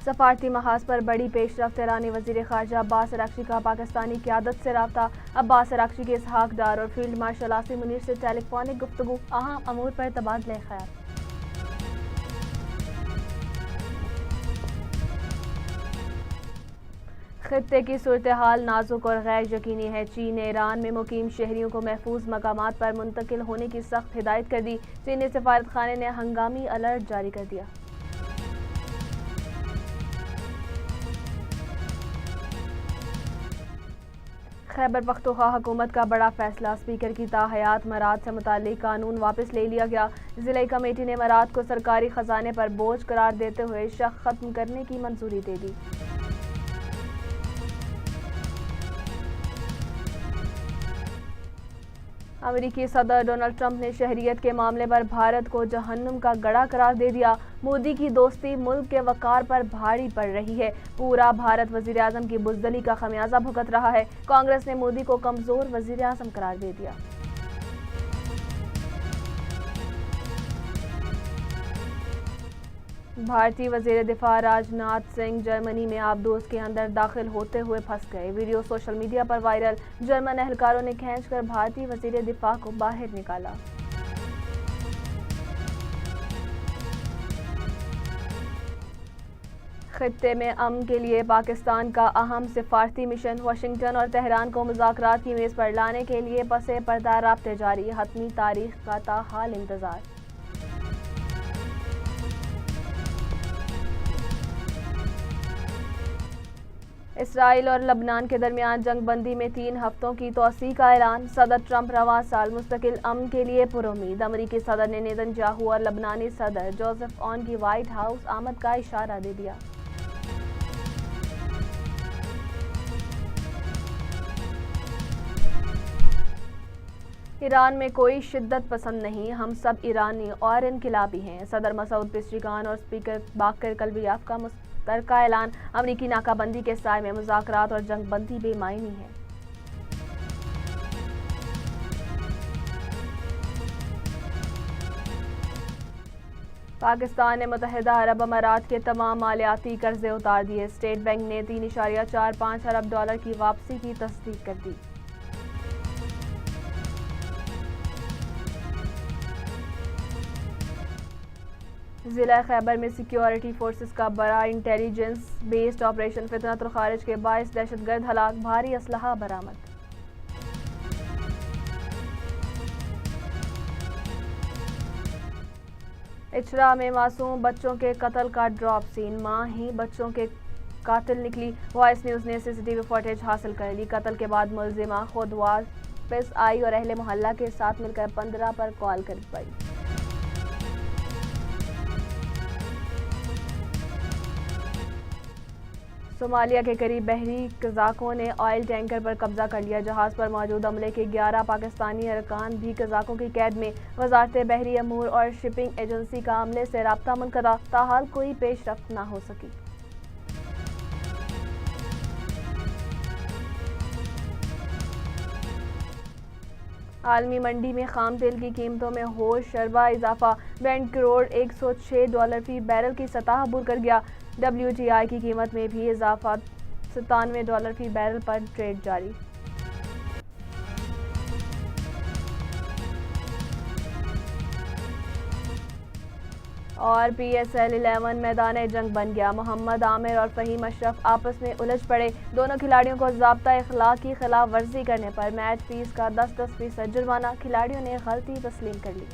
سفارتی محاذ پر بڑی پیش رفت۔ ایرانی وزیر خارجہ عباس اراغچی کا پاکستانی قیادت سے رابطہ۔ عباس اراغچی کے اسحاق ڈار اور فیلڈ مارشل عاصم منیر سے ٹیلی فونک گفتگو، اہم امور پر تبادلہ خیال۔ خطے کی صورتحال نازک اور غیر یقینی ہے۔ چین نے ایران میں مقیم شہریوں کو محفوظ مقامات پر منتقل ہونے کی سخت ہدایت کر دی۔ چینی سفارت خانے نے ہنگامی الرٹ جاری کر دیا۔ خیبر پختونخوا حکومت کا بڑا فیصلہ، اسپیکر کی تاحیات مراد سے متعلق قانون واپس لے لیا گیا۔ ضلعی کمیٹی نے مراد کو سرکاری خزانے پر بوجھ قرار دیتے ہوئے شق ختم کرنے کی منظوری دے دی۔ امریکی صدر ڈونلڈ ٹرمپ نے شہریت کے معاملے پر بھارت کو جہنم کا گڑھا قرار دے دیا۔ مودی کی دوستی ملک کے وقار پر بھاری پڑ رہی ہے۔ پورا بھارت وزیر اعظم کی بزدلی کا خمیازہ بھگت رہا ہے۔ کانگریس نے مودی کو کمزور وزیر اعظم قرار دے دیا۔ بھارتی وزیر دفاع راج ناتھ سنگھ جرمنی میں آبدوز کے اندر داخل ہوتے ہوئے پھنس گئے۔ ویڈیو سوشل میڈیا پر وائرل۔ جرمن اہلکاروں نے کھینچ کر بھارتی وزیر دفاع کو باہر نکالا۔ خطے میں امن کے لیے پاکستان کا اہم سفارتی مشن، واشنگٹن اور تہران کو مذاکرات کی میز پر لانے کے لیے پس پردہ رابطے جاری۔ حتمی تاریخ کا تاحال انتظار۔ اسرائیل اور لبنان کے درمیان جنگ بندی میں 3 ہفتوں کی توسیع کا اعلان۔ صدر ٹرمپ رواں سال مستقل امن کے لیے پرامید۔ امریکی صدر نے نیتن یاہو اور لبنانی صدر جوزف اون کی وائٹ ہاؤس آمد کا اشارہ دے دیا۔ ایران میں کوئی شدت پسند نہیں، ہم سب ایرانی اور انقلابی ہیں۔ صدر مسعود پزشکیان اور اسپیکر باقر کلبیاف کا مشترکہ اعلان۔ امریکی ناکہ بندی کے سائے میں مذاکرات اور جنگ بندی بے معنی ہے۔ پاکستان نے متحدہ عرب امارات کے تمام مالیاتی قرضے اتار دیے۔ اسٹیٹ بینک نے $3.45 ارب کی واپسی کی تصدیق کر دی۔ ضلع خیبر میں سیکیورٹی فورسز کا بڑا انٹیلی جنس بیسڈ آپریشن، فتنۃ الخارج کے باعث دہشت گرد ہلاک، بھاری اسلحہ برآمد۔ اچھرا میں معصوم بچوں کے قتل کا ڈراپ سین، ماں ہی بچوں کے قاتل نکلی۔ وائس نیوز نے CCTV فوٹیج حاصل کر لی۔ قتل کے بعد ملزمہ خود واپس آئی اور اہل محلہ کے ساتھ مل کر 15 پر کال کر پائی۔ صومالیہ کے قریب بحری قزاقوں نے آئل ٹینکر پر قبضہ کر لیا۔ جہاز پر موجود عملے کے 11 پاکستانی ارکان بھی قزاقوں کی قید میں۔ وزارت بحری امور اور شپنگ ایجنسی کا عملے سے رابطہ منقطع، تاحال کوئی پیش رفت نہ ہو سکی۔ عالمی منڈی میں خام تیل کی قیمتوں میں ہوش شربہ اضافہ، $62 کروڑ فی بیرل کی سطح عبور کر گیا۔ WTI کی قیمت میں بھی اضافہ، $97 فی بیرل پر ٹریڈ جاری۔ اور PSL 11 میدان جنگ بن گیا۔ محمد عامر اور فہیم اشرف آپس میں الجھ پڑے۔ دونوں کھلاڑیوں کو ضابطہ اخلاق کی خلاف ورزی کرنے پر میچ فیس کا 10% جرمانہ، کھلاڑیوں نے غلطی تسلیم کر لی۔